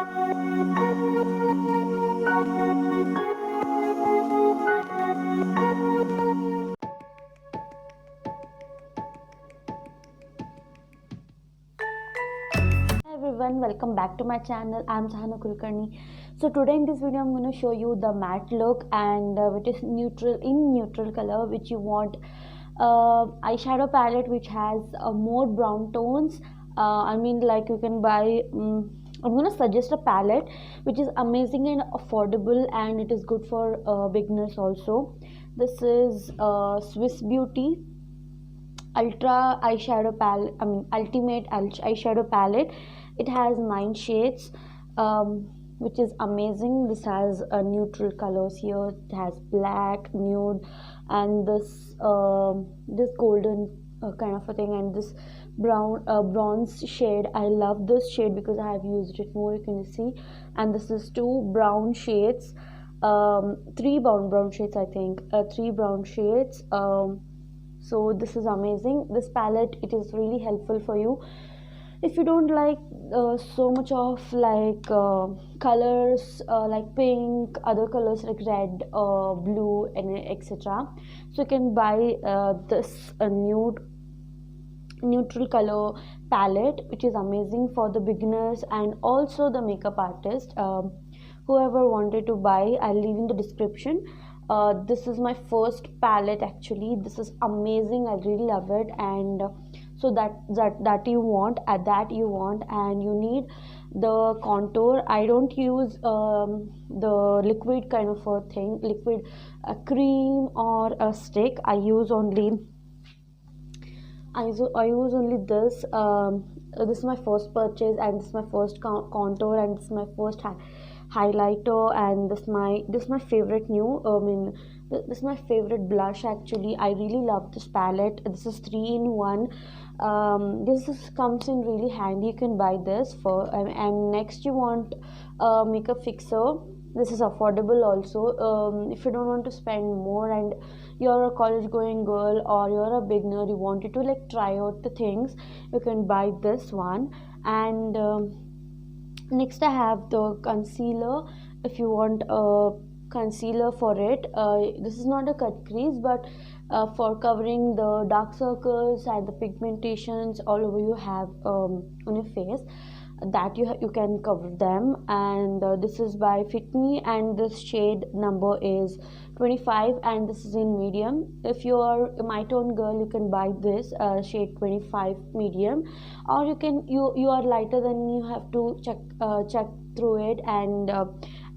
Everyone, welcome back to my channel. I'm Sahana Kulkarni. So today in this video I'm going to show you the matte look, and which is neutral color, which you want eyeshadow palette which has more brown tones. I mean, like, you can buy I'm going to suggest a palette which is amazing and affordable, and it is good for beginners also. This is Swiss Beauty ultra eyeshadow palette, I mean ultimate eyeshadow palette. It has 9 shades, which is amazing. This has neutral colors here. It has black, nude, and this golden kind of a thing, and this brown bronze shade. I love this shade because I have used it more, you can see. And this is two brown shades, three brown shades, I think, three brown shades. So this is amazing. This palette, it is really helpful for you if you don't like so much of like colors like pink, other colors like red, blue, and etc. So you can buy this neutral color palette, which is amazing for the beginners and also the makeup artist. Whoever wanted to buy, I'll leave in the description. This is my first palette actually. This is amazing, I really love it. And so that you want, that you want, and you need the contour. I don't use the liquid kind of a thing, liquid cream or a stick. I use only this. This is my first purchase, and this is my first contour, and this is my first highlighter, and this is my favorite new. This is my favorite blush actually. I really love this palette. This is 3-in-1. Comes in really handy. You can buy this for. And next you want a makeup fixer. This is affordable also. If you don't want to spend more and you're a college going girl, or you're a beginner, you wanted to like try out the things, you can buy this one. And next I have the concealer. If you want a concealer for it, this is not a cut crease, but for covering the dark circles and the pigmentations all over you have on your face, that you can cover them. And this is by Fit Me, and this shade number is 25, and this is in medium. If you are a my tone girl, you can buy this shade 25 medium, or you are lighter, then you have to check through it. And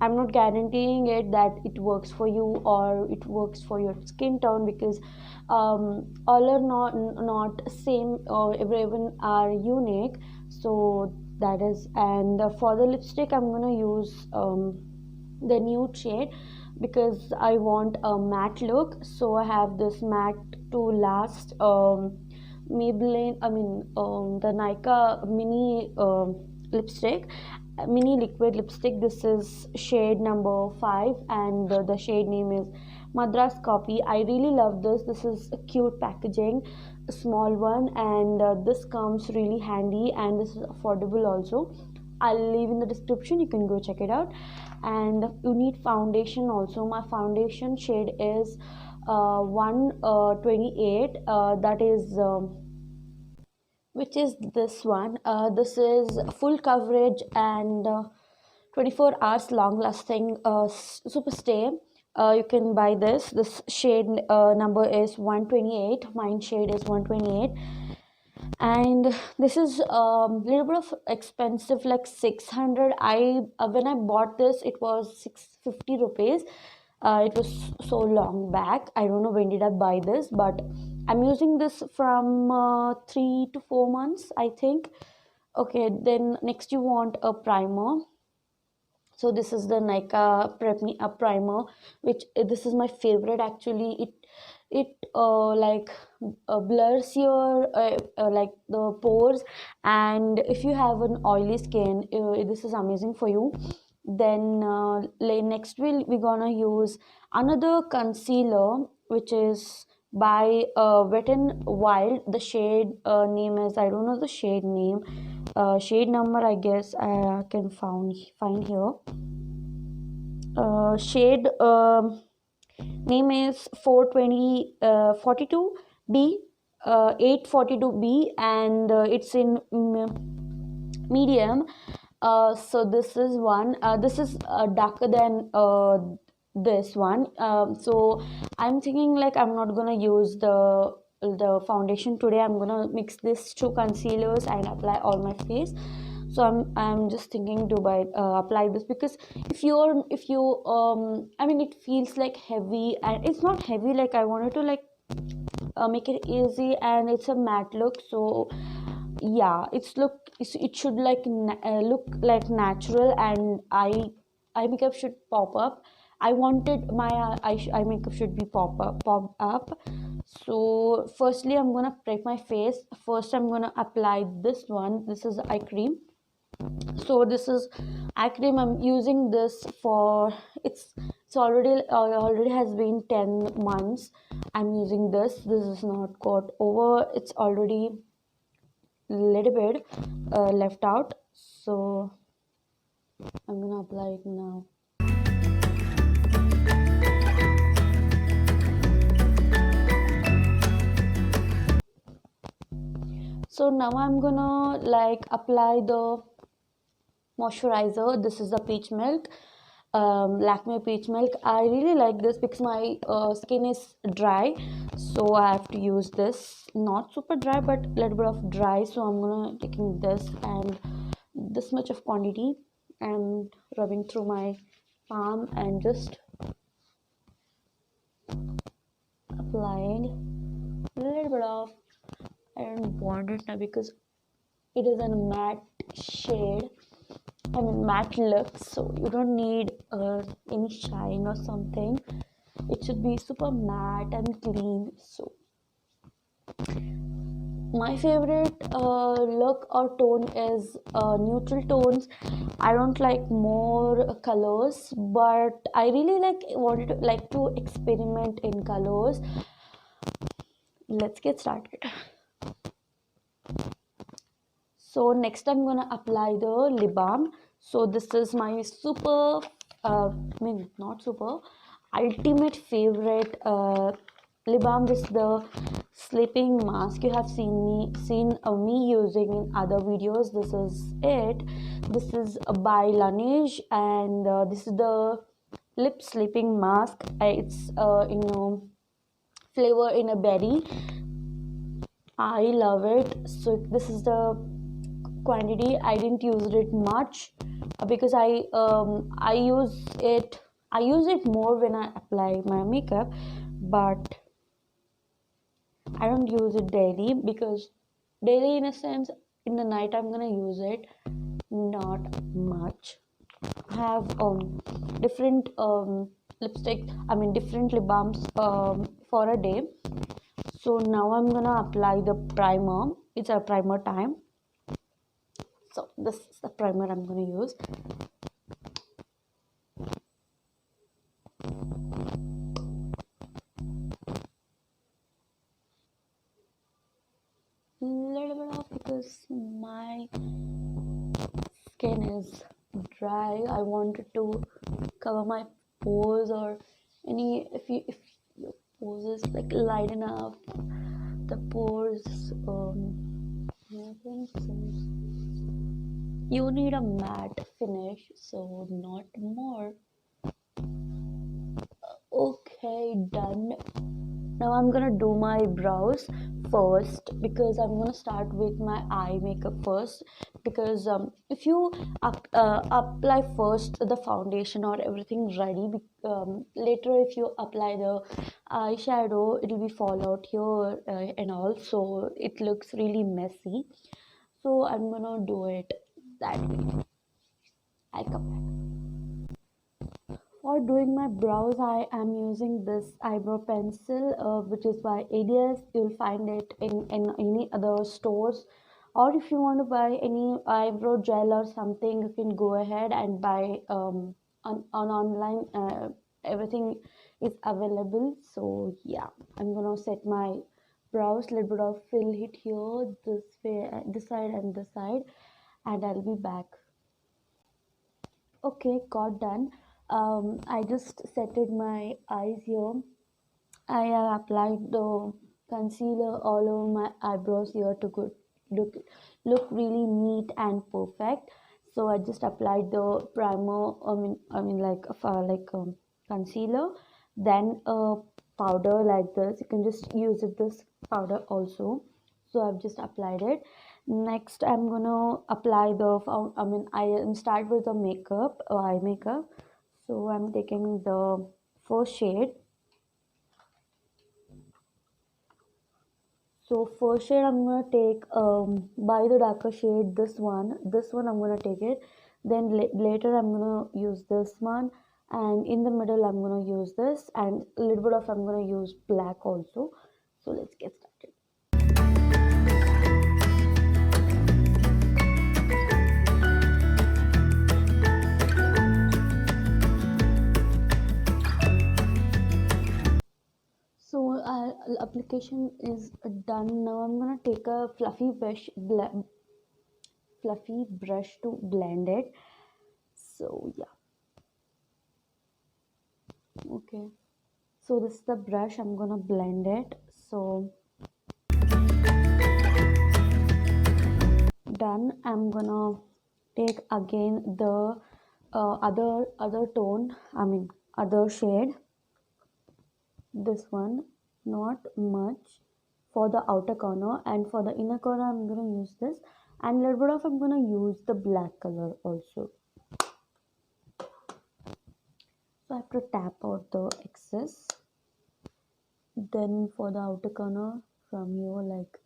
I'm not guaranteeing it that it works for you or it works for your skin tone, because all are not same, or everyone are unique. So that is. And for the lipstick, I'm gonna use the nude shade because I want a matte look. So I have this matte to last Maybelline, the Nykaa mini lipstick, mini liquid lipstick. This is shade number 5, and the shade name is Madras Coffee. I really love this. This is a cute packaging, a small one, and this comes really handy, and this is affordable also. I'll leave in the description, you can go check it out. And you need foundation also. My foundation shade is 128, that is which is this one. This is full coverage and 24 hours long lasting super stay. You can buy this shade number is 128. Mine shade is 128. And this is little bit of expensive, like 600. I When I bought this, it was 650 rupees. It was so long back. I don't know when did I buy this, but I'm using this from 3 to 4 months, I think. Okay, then next you want a primer. So this is the Nykaa Prep Me Up primer, which this is my favorite actually. It blurs your like the pores, and if you have an oily skin, this is amazing for you. Then next we're gonna use another concealer, which is by Wet n Wild. The shade name is, I don't know the shade name. shade number I guess I can find here. Shade name is 420 42B 842B, and it's in medium. So this is one. This is darker than this one. So I'm thinking like I'm not gonna use the foundation today. I'm gonna mix these two concealers and apply all my face. So I'm just thinking to apply this, because if you I mean it feels like heavy, and it's not heavy. Like I wanted to like make it easy, and it's a matte look. So yeah, it should like look like natural, and eye makeup should pop up. I wanted my eye makeup should be pop up. So firstly I'm gonna prep my face. First I'm gonna apply this one. This is eye cream. So this is eye cream. I'm using this for it's already has been 10 months I'm using this. This is not got over, it's already little bit left out. So I'm gonna apply it now. So now I'm gonna like apply the moisturizer. This is the peach milk, Lakme peach milk. I really like this because my skin is dry, so I have to use this. Not super dry, but a little bit of dry. So I'm gonna taking this and this much of quantity and rubbing through my palm and just applying a little bit of. I don't want it now because it is a matte shade. I mean matte look, so you don't need any shine or something. It should be super matte and clean. So my favorite look or tone is neutral tones. I don't like more colors, but I really like to experiment in colors. Let's get started. So next I'm gonna apply the lip balm. So this is my super I mean not super, ultimate favorite lip balm. This is the sleeping mask. You have seen me using in other videos. This is it. This is by Laneige, and this is the lip sleeping mask. It's flavor in a berry. I love it. So this is the quantity. I didn't use it much because I use it more when I apply my makeup, but I don't use it daily, because daily in a sense in the night I'm gonna use it, not much. I have different lipstick, I mean different lip balms for a day. So now I'm gonna apply the primer. It's a primer time. So this is the primer I'm going to use. Little bit of, because my skin is dry. I wanted to cover my pores, or if your pores is like light enough, the pores you need a matte finish, so not more. Okay, done. Now I'm gonna do my brows first, because I'm gonna start with my eye makeup first, because if you apply first the foundation or everything ready, later if you apply the eyeshadow, it'll be fall out here and all, so it looks really messy. So I'm gonna do it that way. I'll come back. For doing my brows, I am using this eyebrow pencil, which is by ADS. You'll find it in any other stores. Or if you want to buy any eyebrow gel or something, you can go ahead and buy on online. Everything is available. So yeah, I'm gonna set my brows, little bit of fill it here, this way, this side and this side. and I'll be back. Okay, got done. I just setted my eyes here. I have applied the concealer all over my eyebrows here to look look really neat and perfect. So I just applied the primer. I mean like concealer, then a powder like this. You can just use this powder also. So I've just applied it. Next, I'm gonna apply the. I am start with the makeup, eye makeup. So I'm taking the first shade. So first shade I'm gonna take by the darker shade this one. This one I'm gonna take it. Then later I'm gonna use this one, and in the middle I'm gonna use this, and a little bit of I'm gonna use black also. So let's get started. So application is done. Now I'm gonna take a fluffy brush to blend it. So yeah, okay. So this is the brush. I'm gonna blend it. So done. I'm gonna take again the other tone, other shade, this one, not much, for the outer corner, and for the inner corner I'm gonna use this, and a little bit of I'm gonna use the black color also. So I have to tap out the excess. Then for the outer corner, from here, like,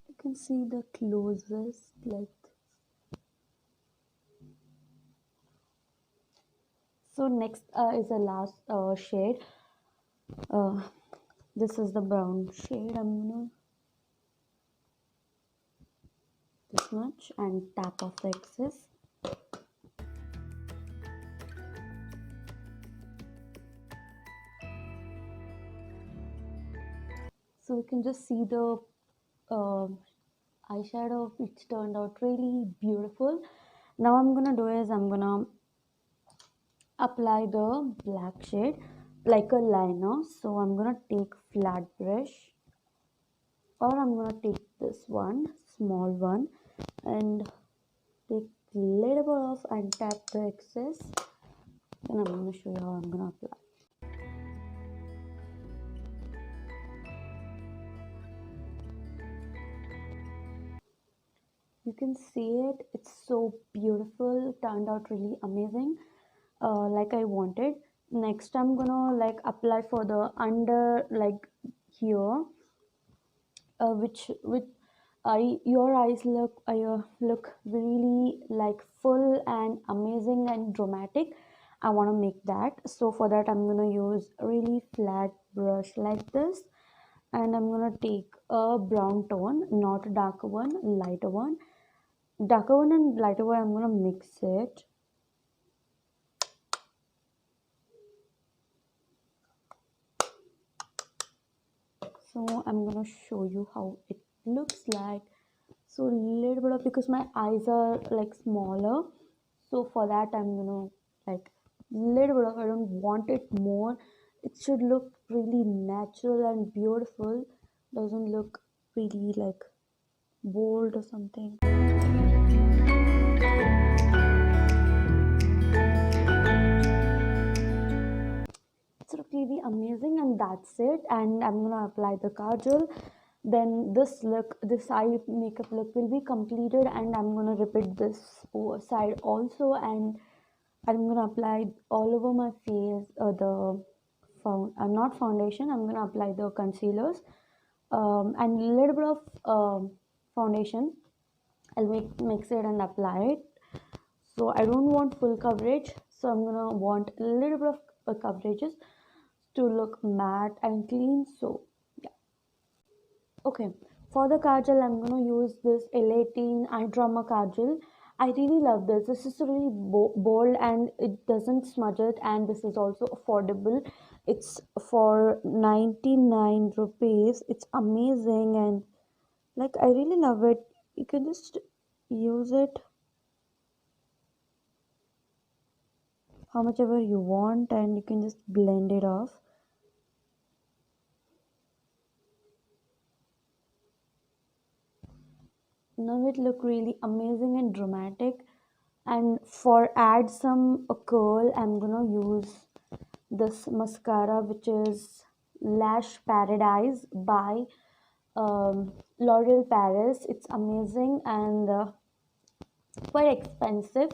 you can see the closest, like. So next is the last shade. Uh, this is the brown shade. I'm gonna this much and tap off the excess. So you can just see the uh, eyeshadow, which turned out really beautiful. Now I'm gonna do is I'm gonna apply the black shade like a liner. So I'm gonna take flat brush, or I'm gonna take this one, small one, and take little bit off and tap the excess. Then I'm gonna show you how I'm gonna apply. You can see it. It's so beautiful. Turned out really amazing. Like I wanted. Next, I'm gonna like apply for the under, like here, which with your eyes look really like full and amazing and dramatic. I want to make that. So for that, I'm gonna use a really flat brush like this, and I'm gonna take a brown tone, not a darker one, lighter one. Darker one and lighter one, I'm gonna mix it. So I'm gonna show you how it looks like. So little bit of, because my eyes are like smaller, so for that I'm gonna like little bit of, I don't want it more. It should look really natural and beautiful, doesn't look really like bold or something. It's really amazing, and that's it. And I'm gonna apply the kajal. Then this eye makeup look will be completed, and I'm gonna repeat this side also, and I'm gonna apply all over my face not foundation. I'm gonna apply the concealers, and a little bit of foundation. I'll mix it and apply it. So I don't want full coverage, so I'm gonna want a little bit of coverages to look matte and clean. So yeah, okay. For the kajal, I'm gonna use this L18 eye drama kajal. I really love this. This is really bold and it doesn't smudge it, and this is also affordable. It's for 99 rupees. It's amazing, and like I really love it. You can just use it how much ever you want, and you can just blend it off. Now it look really amazing and dramatic. And for add some curl, I'm gonna use this mascara, which is Lash Paradise by L'Oreal Paris. It's amazing and quite expensive.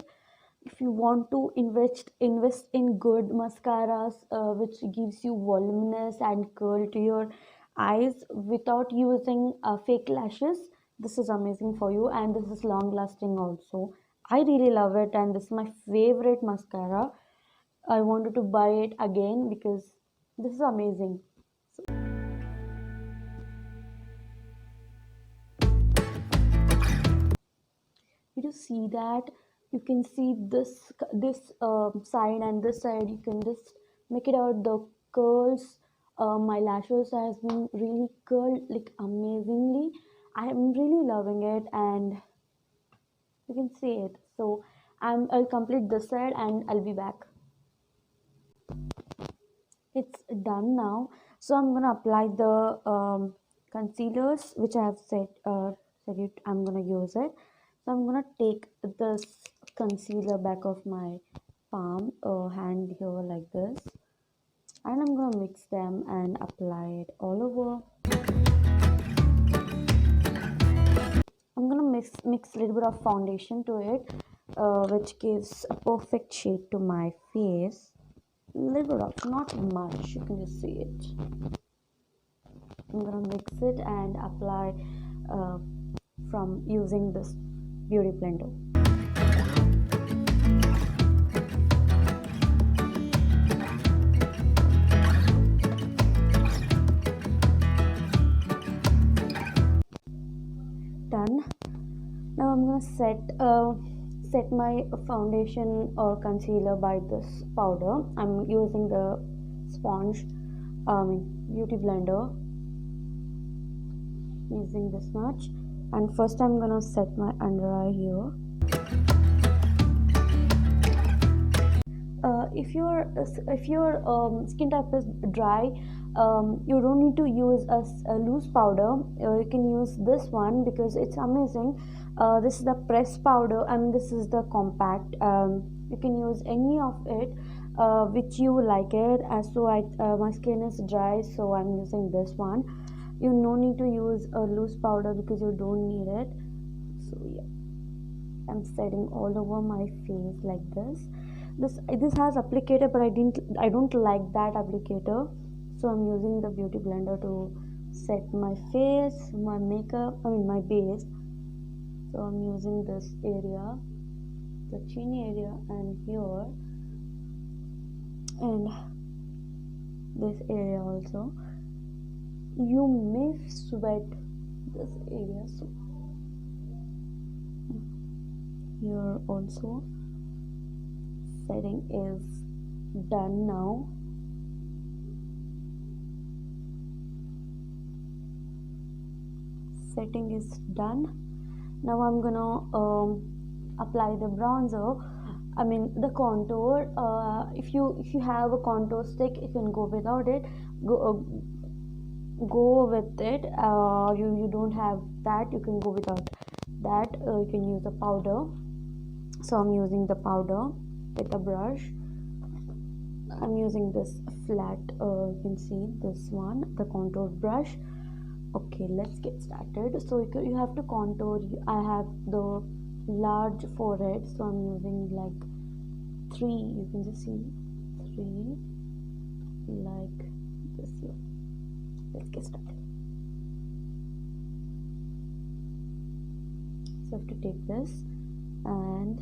If you want to invest in good mascaras, which gives you voluminous and curl to your eyes without using fake lashes, this is amazing for you, and this is long lasting also. I really love it, and this is my favorite mascara. I wanted to buy it again because this is amazing. You just see that, you can see this side and this side, you can just make it out the curls. My lashes has been really curled like amazingly. I am really loving it, and you can see it. So I'll complete this side and I'll be back. It's done now. So I'm gonna apply the concealers which I have said it I'm gonna use it. So I'm gonna take this concealer back of my palm hand here like this, and I'm gonna mix them and apply it all over. I'm gonna mix a little bit of foundation to it, which gives a perfect shade to my face. A little bit of, not much, you can just see it. I'm gonna mix it and apply uh, from using this beauty blender. Done. Now I'm gonna set my foundation or concealer by this powder. I'm using the sponge, beauty blender, using this much. And first I'm gonna set my under eye here. If your skin type is dry, you don't need to use a loose powder. You can use this one because it's amazing. This is the press powder and this is the compact. You can use any of it which you like it. My skin is dry, so I'm using this one. You no need to use a loose powder because you don't need it. So yeah, I'm setting all over my face like this. This has applicator, but I don't like that applicator, so I'm using the beauty blender to set my face, my makeup, my base. So I'm using this area, the chin area, and here, and this area also. You may sweat this area, so here also. Setting is done now. Setting is done. Now I'm gonna apply the bronzer. The contour. If you have a contour stick, you can go without it. Go with it. You don't have that, you can go without that. You can use a powder. So I'm using the powder with a brush. I'm using this flat, you can see this one, the contour brush. Okay, let's get started. So you have to contour. I have the large forehead, so I'm using like 3, you can just see 3 like this here. Let's get started. So I have to take this and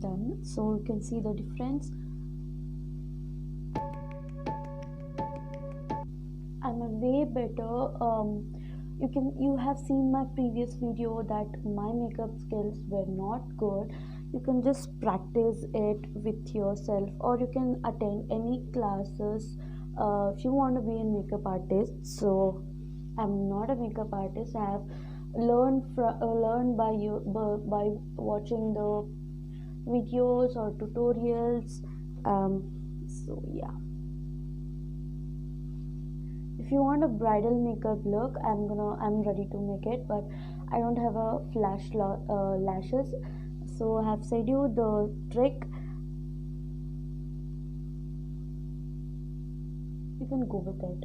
done. So you can see the difference. I'm a way better. You have seen my previous video that my makeup skills were not good. You can just practice it with yourself, or you can attend any classes if you want to be a makeup artist. So I'm not a makeup artist. I have learned by watching the videos or tutorials. So yeah, if you want a bridal makeup look, I'm ready to make it, but I don't have a lashes. So I have said you the trick. You can go with it.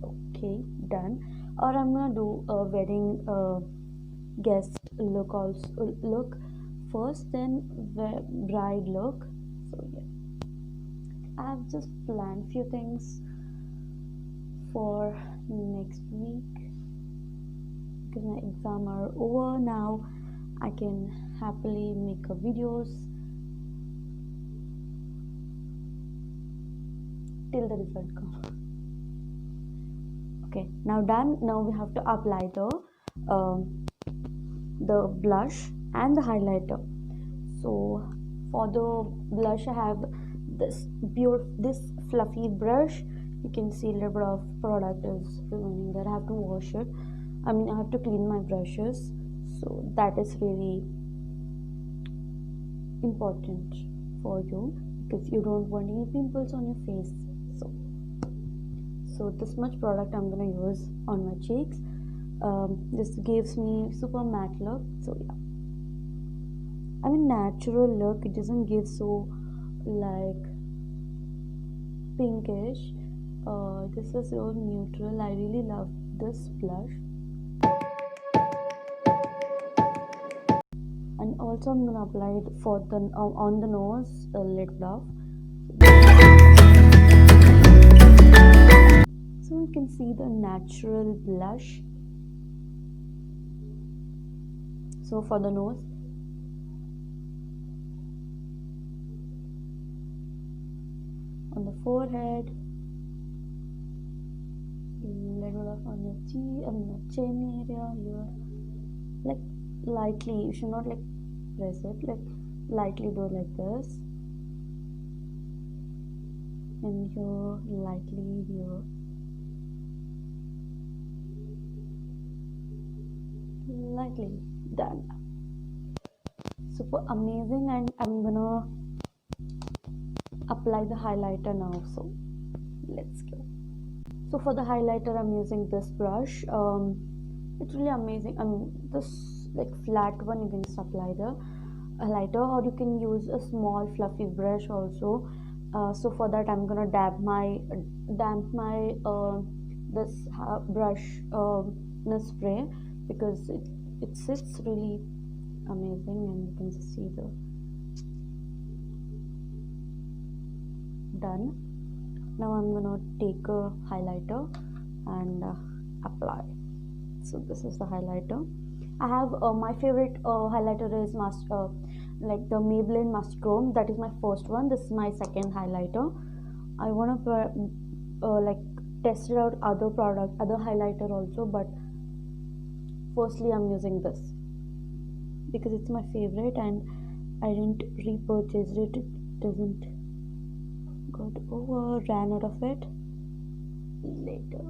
Okay, done. Or I'm gonna do a wedding guest look also, look first, then bride look. So yeah, I've just planned few things for next week because my exam are over now. I can happily make a videos till the result comes. Okay, now done. Now we have to apply the blush and the highlighter. So for the blush, I have this fluffy brush. You can see a little bit of product is remaining there. I have to wash it. I have to clean my brushes. So that is really important for you because you don't want any pimples on your face. So this much product I'm gonna use on my cheeks. This gives me super matte look. So yeah, natural look. It doesn't give so like pinkish. This is so neutral. I really love this blush. And also I'm gonna apply it for the on the nose lid blush. So you can see the natural blush. So for the nose, on the forehead, little of on your chin area here, like lightly. You should not like press it, like lightly do like this, and here lightly here. Lightly done. Super amazing. And I'm gonna apply the highlighter now. So let's go. So for the highlighter, I'm using this brush. It's really amazing. This like flat one, you can just apply the highlighter, or you can use a small fluffy brush also. So for that, I'm gonna damp my this brush in a spray, because it sits really amazing, and you can see the done. Now I'm gonna take a highlighter and apply. So this is the highlighter. I have my favorite highlighter is like the Maybelline Master Chrome. That is my first one. This is my second highlighter. I wanna like test it out other highlighter also, but firstly I'm using this because it's my favorite and I didn't repurchase it. It doesn't ran out of it later.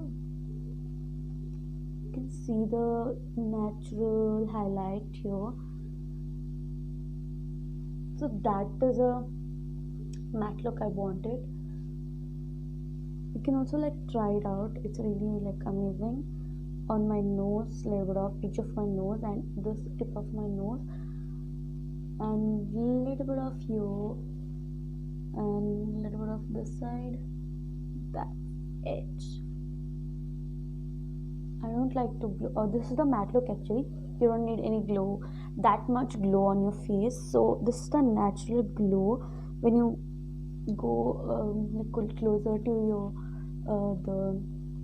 You can see the natural highlight here. So that is a matte look I wanted. You can also like try it out. It's really like amazing. On my nose, little bit of each of my nose and this tip of my nose, and little bit of here, and little bit of this side. That's it. I don't like to glow. Oh, this is the matte look actually. You don't need any that much glow on your face. So this is the natural glow. When you go like closer to your the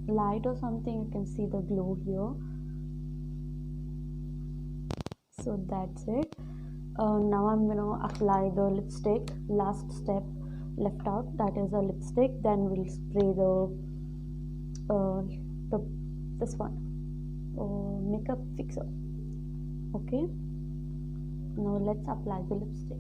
light or something, you can see the glow here. So that's it. Now I'm gonna apply the lipstick. Last step left out, that is a lipstick. Then we'll spray the this one, makeup fixer. Okay, now let's apply the lipstick.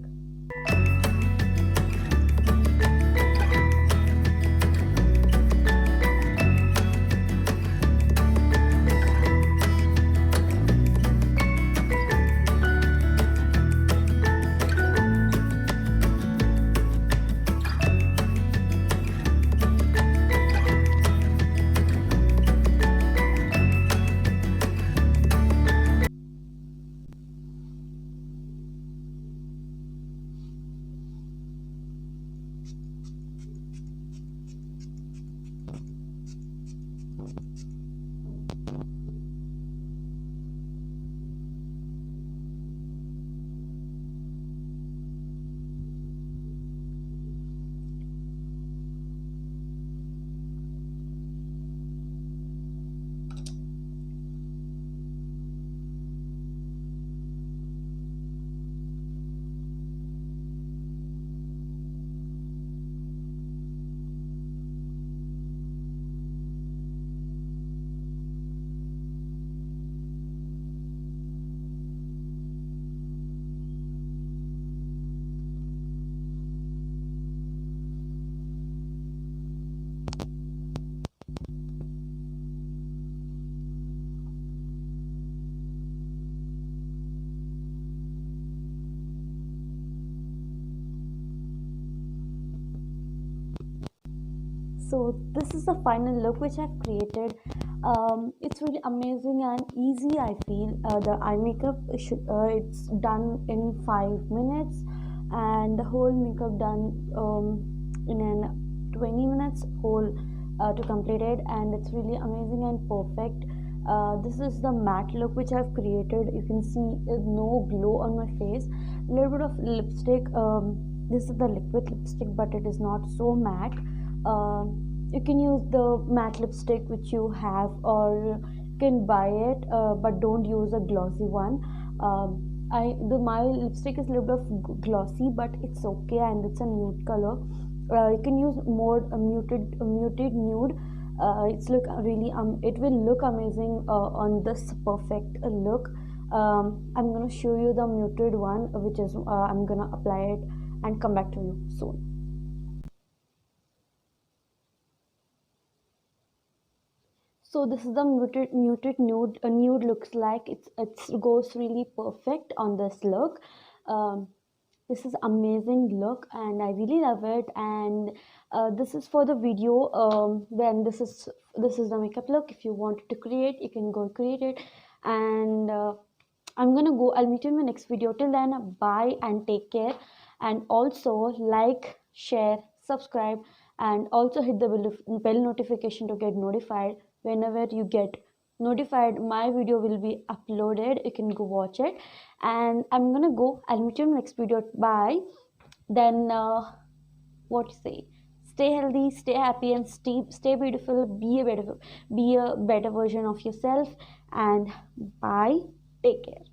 So this is the final look which I've created. It's really amazing and easy. I feel the eye makeup it's done in 5 minutes, and the whole makeup done in an 20 minutes whole to complete it, and it's really amazing and perfect. This is the matte look which I've created. You can see no glow on my face. A little bit of lipstick. This is the liquid lipstick, but it is not so matte. You can use the matte lipstick which you have, or you can buy it, but don't use a glossy one. My lipstick is a little bit of glossy, but it's okay, and it's a nude color. You can use more muted nude. It will look amazing on this perfect look. I'm gonna show you the muted one, which is I'm gonna apply it and come back to you soon. So this is the muted nude looks like. It goes really perfect on this look. Um, this is amazing look, and I really love it. And this is for the video. Then this is the makeup look. If you wanted to create, you can go create it. And I'm gonna go. I'll meet you in my next video. Till then, bye and take care. And also like, share, subscribe, and also hit the bell notification to get notified whenever you get notified. My video will be uploaded. You can go watch it. And I'm gonna go. I'll meet you in the next video. Bye. Then what to say? Stay healthy, stay happy, and stay beautiful. Be a better version of yourself. And bye. Take care.